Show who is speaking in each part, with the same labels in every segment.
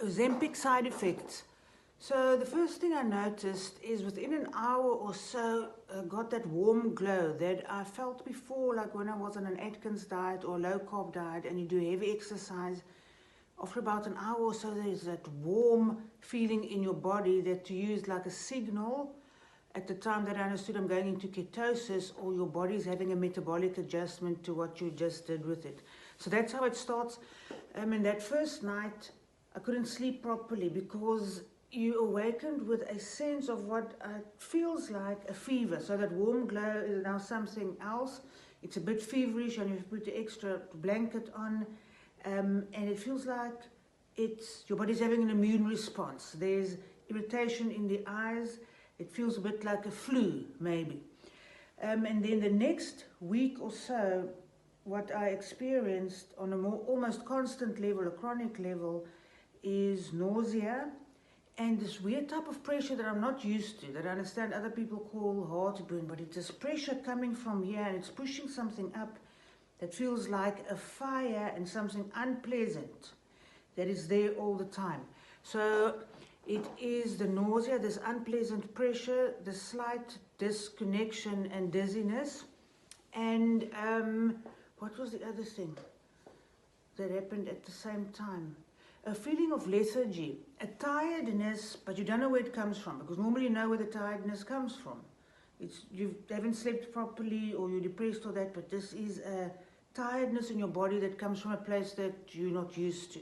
Speaker 1: Ozempic side effects. So the first thing I noticed is within an hour or so, got that warm glow that I felt before, like when I was on an Atkins diet or low carb diet and you do heavy exercise. After about an hour or so, there's that warm feeling in your body that you use like a signal. At the time that I understood I'm going into ketosis, or your body's having a metabolic adjustment to what you just did with it. So that's how it starts. And that first night, I couldn't sleep properly because you awakened with a sense of what feels like a fever. So that warm glow is now something else. It's a bit feverish and you put the extra blanket on. And it feels like your body's having an immune response. There's irritation in the eyes. It feels a bit like a flu, maybe. And then the next week or so, what I experienced on a more almost constant level, a chronic level, is nausea and this weird type of pressure that I'm not used to, that I understand other people call heartburn, but it's this pressure coming from here and it's pushing something up that feels like a fire and something unpleasant that is there all the time. So it is the nausea, this unpleasant pressure, the slight disconnection and dizziness. And what was the other thing that happened at the same time? A feeling of lethargy, a tiredness, but you don't know where it comes from, because normally you know where the tiredness comes from. You haven't slept properly or you're depressed or that, but this is a tiredness in your body that comes from a place that you're not used to.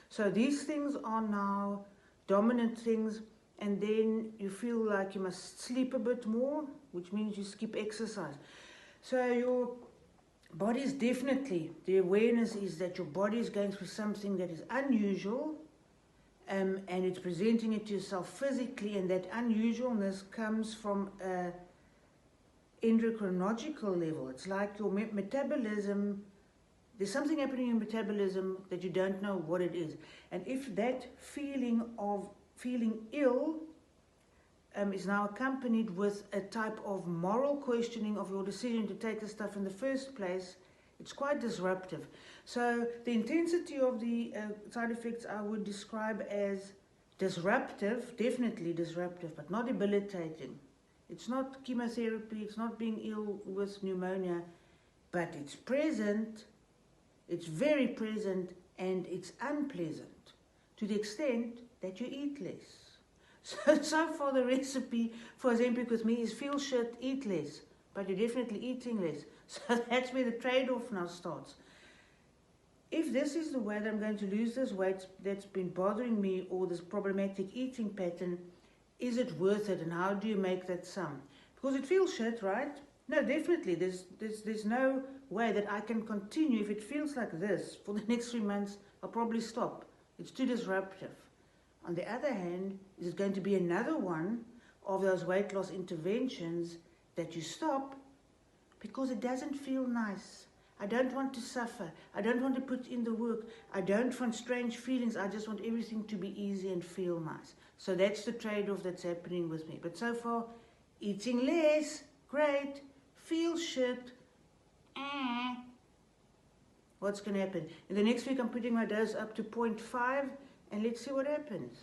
Speaker 1: So these things are now dominant things, and then you feel like you must sleep a bit more, which means you skip exercise. So your body is definitely, the awareness is that your body is going through something that is unusual, and it's presenting it to yourself physically, and that unusualness comes from a endocrinological level. It's like your metabolism, there's something happening in metabolism that you don't know what it is. And if that feeling of feeling ill is now accompanied with a type of moral questioning of your decision to take the stuff in the first place, it's quite disruptive. So the intensity of the side effects I would describe as disruptive, definitely disruptive, but not debilitating. It's not chemotherapy, it's not being ill with pneumonia, but it's present, it's very present, and it's unpleasant to the extent that you eat less. So far the recipe for Ozempic with me is feel shit, eat less, but you're definitely eating less. So that's where the trade-off now starts. If this is the way that I'm going to lose this weight that's been bothering me, or this problematic eating pattern, is it worth it, and how do you make that sum? Because it feels shit, right? No, definitely. There's no way that I can continue. If it feels like this for the next 3 months, I'll probably stop. It's too disruptive. On the other hand, is it going to be another one of those weight loss interventions that you stop because it doesn't feel nice? I don't want to suffer. I don't want to put in the work. I don't want strange feelings. I just want everything to be easy and feel nice. So that's the trade-off that's happening with me. But so far, eating less, great, feel shit, what's going to happen? In the next week, I'm putting my dose up to 0.5, and let's see what happens.